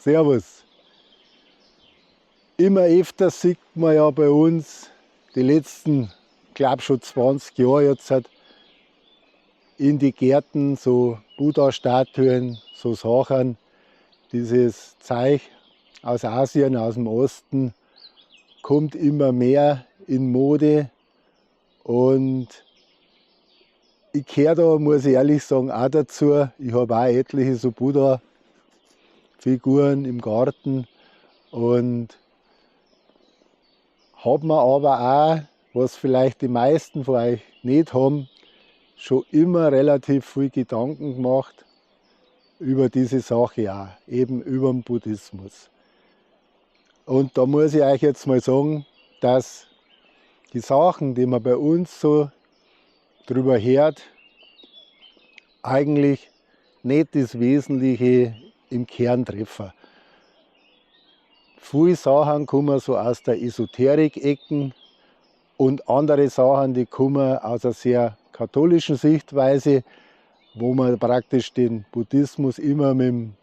Servus. Immer öfter sieht man ja bei uns die letzten, glaube schon 20 Jahre jetzt in die Gärten so Buddha-Statuen, so Sachen. Dieses Zeug aus Asien, aus dem Osten, kommt immer mehr in Mode. Und ich gehöre da, muss ich ehrlich sagen, auch dazu. Ich habe auch etliche so Buddha-Figuren im Garten und habe mir aber auch, was vielleicht die meisten von euch nicht haben, schon immer relativ viel Gedanken gemacht über diese Sache auch, eben über den Buddhismus. Und da muss ich euch jetzt mal sagen, dass die Sachen, die man bei uns so drüber hört, eigentlich nicht das Wesentliche im Kern treffen. Viele Sachen kommen so aus der Esoterik-Ecken und andere Sachen, die kommen aus einer sehr katholischen Sichtweise, wo man praktisch den Buddhismus immer mit dem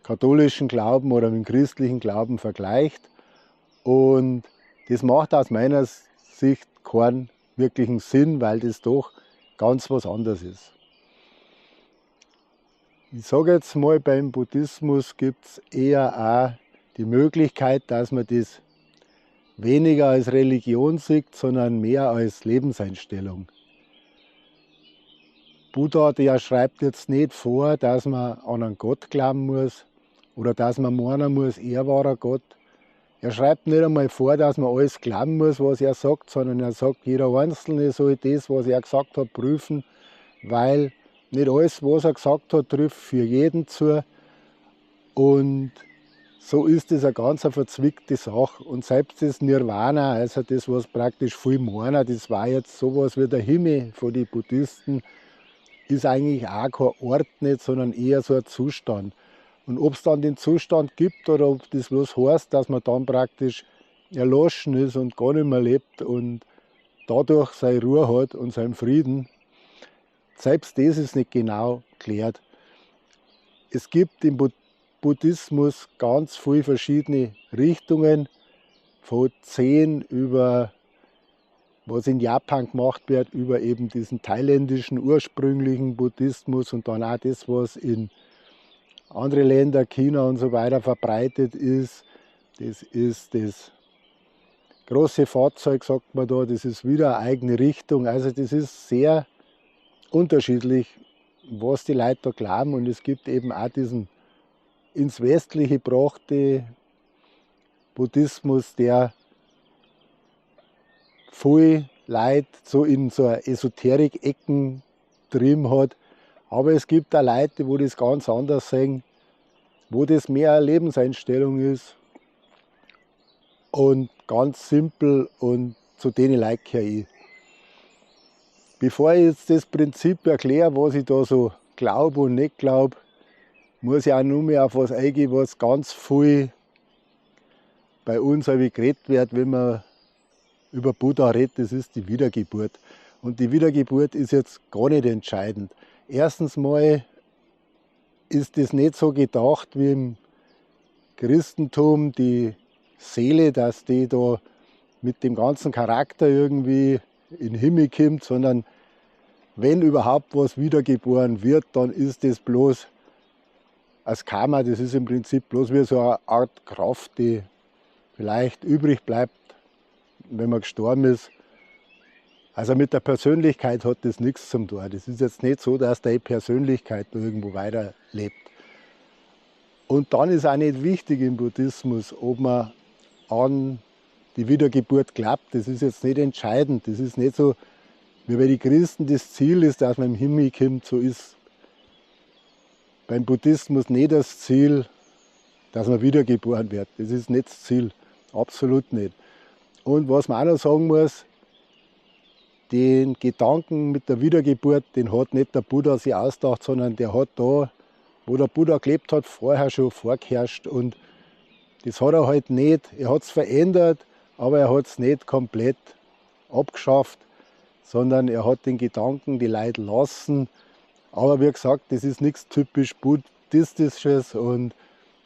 katholischen Glauben oder mit dem christlichen Glauben vergleicht. Und das macht aus meiner Sicht keinen wirklichen Sinn, weil das doch ganz was anderes ist. Ich sage jetzt mal, beim Buddhismus gibt es eher auch die Möglichkeit, dass man das weniger als Religion sieht, sondern mehr als Lebenseinstellung. Buddha, der schreibt jetzt nicht vor, dass man an einen Gott glauben muss oder dass man meinen muss, er war ein Gott. Er schreibt nicht einmal vor, dass man alles glauben muss, was er sagt, sondern er sagt, jeder Einzelne soll das, was er gesagt hat, prüfen, weil nicht alles, was er gesagt hat, trifft für jeden zu. Und so ist es eine ganz verzwickte Sache. Und selbst das Nirvana, also das, was praktisch viel meinen, das war jetzt sowas wie der Himmel von den Buddhisten, ist eigentlich auch kein Ort nicht, sondern eher so ein Zustand. Und ob es dann den Zustand gibt oder ob das bloß heißt, dass man dann praktisch erloschen ist und gar nicht mehr lebt und dadurch seine Ruhe hat und seinen Frieden, selbst das ist nicht genau geklärt. Es gibt im Buddhismus ganz viele verschiedene Richtungen, von 10 über, was in Japan gemacht wird, über eben diesen thailändischen ursprünglichen Buddhismus und dann auch das, was in andere Länder, China und so weiter verbreitet ist. Das ist das große Fahrzeug, sagt man da, das ist wieder eine eigene Richtung. Also das ist sehr unterschiedlich, was die Leute da glauben, und es gibt eben auch diesen ins Westliche gebrachte Buddhismus, der viel Leute so in so Esoterik-Ecken drin hat. Aber es gibt auch Leute, wo das ganz anders sehen, wo das mehr eine Lebenseinstellung ist und ganz simpel, und zu denen Leuten gehöre ich. Bevor ich jetzt das Prinzip erkläre, was ich da so glaube und nicht glaube, muss ich auch nur mehr auf was eingehen, was ganz viel bei uns geredet wird, wenn man über Buddha redet, das ist die Wiedergeburt. Und die Wiedergeburt ist jetzt gar nicht entscheidend. Erstens mal ist es nicht so gedacht wie im Christentum, die Seele, dass die da mit dem ganzen Charakter irgendwie in den Himmel kommt, sondern wenn überhaupt was wiedergeboren wird, dann ist das bloß als Karma. Das ist im Prinzip bloß wie so eine Art Kraft, die vielleicht übrig bleibt, wenn man gestorben ist. Also mit der Persönlichkeit hat das nichts zu tun. Das ist jetzt nicht so, dass die Persönlichkeit da irgendwo weiterlebt. Und dann ist auch nicht wichtig im Buddhismus, ob man an die Wiedergeburt glaubt. Das ist jetzt nicht entscheidend. Das ist nicht so, wie bei den Christen das Ziel ist, dass man im Himmel kommt. So ist beim Buddhismus nicht das Ziel, dass man wiedergeboren wird. Das ist nicht das Ziel. Absolut nicht. Und was man auch noch sagen muss, den Gedanken mit der Wiedergeburt, den hat nicht der Buddha sich ausgedacht, sondern der hat da, wo der Buddha gelebt hat, vorher schon vorgeherrscht. Und das hat er halt nicht. Er hat es verändert, aber er hat es nicht komplett abgeschafft, sondern er hat den Gedanken die Leute lassen. Aber wie gesagt, das ist nichts typisch Buddhistisches, und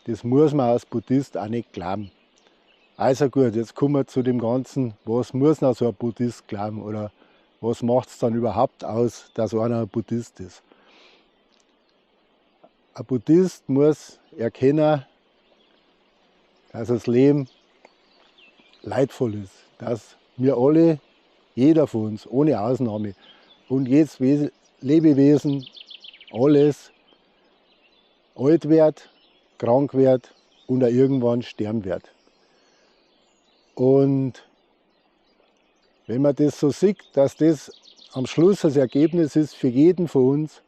das muss man als Buddhist auch nicht glauben. Also gut, jetzt kommen wir zu dem Ganzen, was muss noch so ein Buddhist glauben oder was macht es dann überhaupt aus, dass einer ein Buddhist ist. Ein Buddhist muss erkennen, dass das Leben leidvoll ist, dass wir alle, jeder von uns, ohne Ausnahme und jedes Lebewesen, alles alt wird, krank wird und auch irgendwann sterben wird. Und wenn man das so sieht, dass das am Schluss das Ergebnis ist für jeden von uns,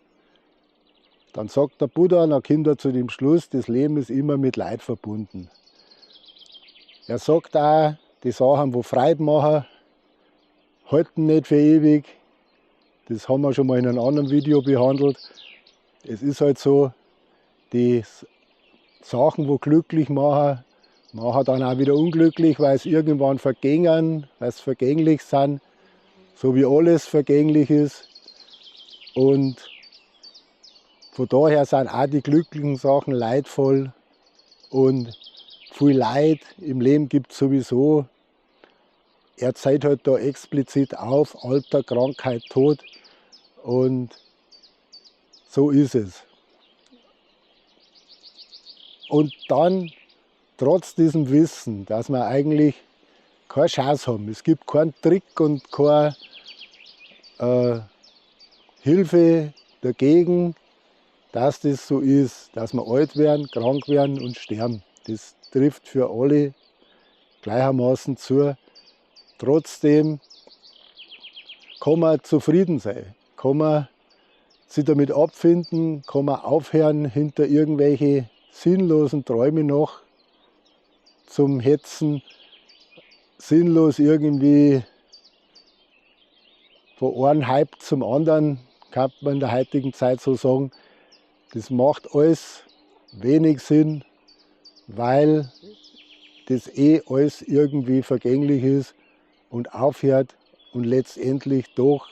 dann sagt der Buddha, dann kommt er zu dem Schluss, das Leben ist immer mit Leid verbunden. Er sagt auch, die Sachen, die Freude machen, halten nicht für ewig. Das haben wir schon mal in einem anderen Video behandelt. Es ist halt so, die Sachen, die glücklich machen, machen dann auch wieder unglücklich, weil sie irgendwann vergängen, weil sie vergänglich sind, so wie alles vergänglich ist. Und von daher sind auch die glücklichen Sachen leidvoll und viel Leid im Leben gibt es sowieso. Er zeigt halt da explizit auf, Alter, Krankheit, Tod und so ist es. Und dann, trotz diesem Wissen, dass wir eigentlich keine Chance haben, es gibt keinen Trick und keine Hilfe dagegen, dass das so ist, dass wir alt werden, krank werden und sterben. Das trifft für alle gleichermaßen zu. Trotzdem kann man zufrieden sein, kann man sich damit abfinden, kann man aufhören, hinter irgendwelche sinnlosen Träume noch zum Hetzen, sinnlos irgendwie von einem Hype zum anderen, kann man in der heutigen Zeit so sagen. Das macht alles wenig Sinn, weil das alles irgendwie vergänglich ist und aufhört und letztendlich doch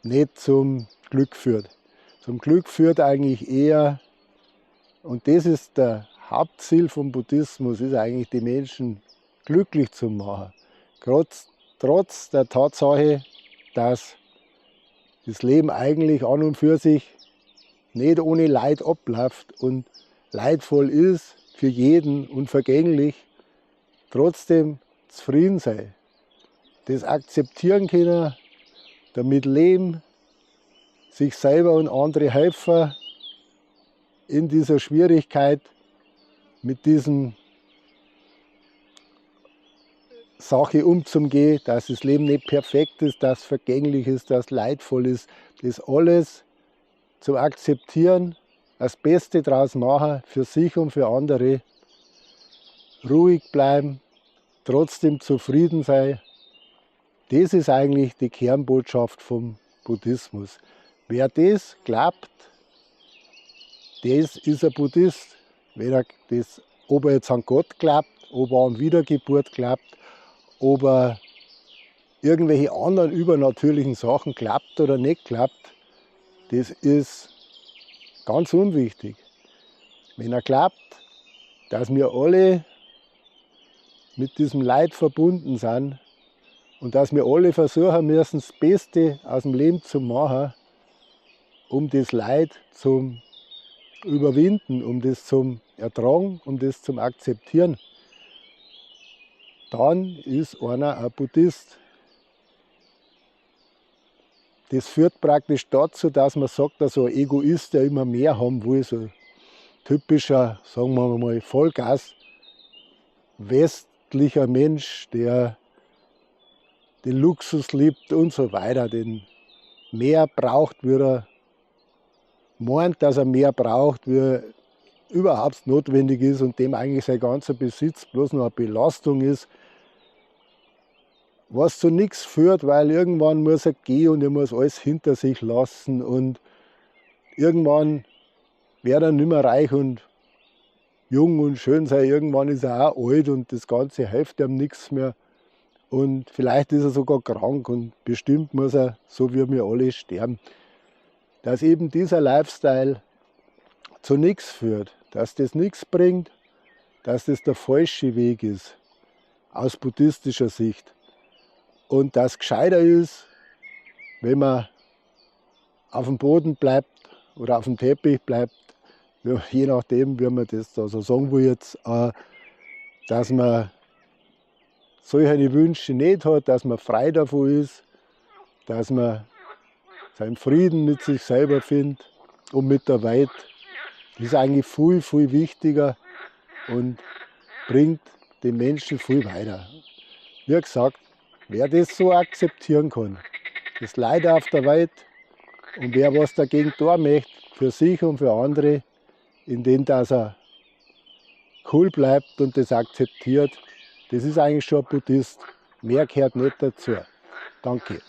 nicht zum Glück führt. Zum Glück führt eigentlich eher, und das ist der Hauptziel vom Buddhismus, ist eigentlich die Menschen glücklich zu machen. Trotz der Tatsache, dass das Leben eigentlich an und für sich nicht ohne Leid abläuft und leidvoll ist für jeden und vergänglich, trotzdem zufrieden sein, das akzeptieren können, damit leben, sich selber und andere helfen, in dieser Schwierigkeit mit diesen Sache umzugehen, dass das Leben nicht perfekt ist, dass es vergänglich ist, dass es leidvoll ist, das alles zu akzeptieren, das Beste daraus machen, für sich und für andere, ruhig bleiben, trotzdem zufrieden sein. Das ist eigentlich die Kernbotschaft vom Buddhismus. Wer das glaubt, das ist ein Buddhist. Ob er jetzt an Gott glaubt, ob er an Wiedergeburt glaubt, ob er irgendwelche anderen übernatürlichen Sachen glaubt oder nicht glaubt, das ist ganz unwichtig. Wenn er glaubt, dass wir alle mit diesem Leid verbunden sind und dass wir alle versuchen müssen, das Beste aus dem Leben zu machen, um das Leid zu überwinden, um das zum Ertragen, um das zum Akzeptieren, dann ist einer ein Buddhist. Das führt praktisch dazu, dass man sagt, dass so ein Egoist, der immer mehr haben will, so ein typischer, sagen wir mal, Vollgas westlicher Mensch, der den Luxus liebt und so weiter, den mehr braucht, wie er meint, dass er mehr braucht, wie überhaupt notwendig ist und dem eigentlich sein ganzer Besitz bloß noch eine Belastung ist, was zu nichts führt, weil irgendwann muss er gehen und er muss alles hinter sich lassen und irgendwann wird er nicht mehr reich und jung und schön sein, irgendwann ist er auch alt und das Ganze hilft ihm nichts mehr und vielleicht ist er sogar krank und bestimmt muss er, so wie wir alle, sterben. Dass eben dieser Lifestyle zu nichts führt, dass das nichts bringt, dass das der falsche Weg ist, aus buddhistischer Sicht. Und dass gescheiter ist, wenn man auf dem Boden bleibt oder auf dem Teppich bleibt, je nachdem, wie man das da so sagen will jetzt, dass man solche Wünsche nicht hat, dass man frei davon ist, dass man seinen Frieden mit sich selber findet und mit der Welt. Das ist eigentlich viel, viel wichtiger und bringt den Menschen viel weiter. Wie gesagt, wer das so akzeptieren kann, das Leid auf der Welt, und wer was dagegen tun möchte, für sich und für andere, indem dass er cool bleibt und das akzeptiert, das ist eigentlich schon ein Buddhist. Mehr gehört nicht dazu. Danke.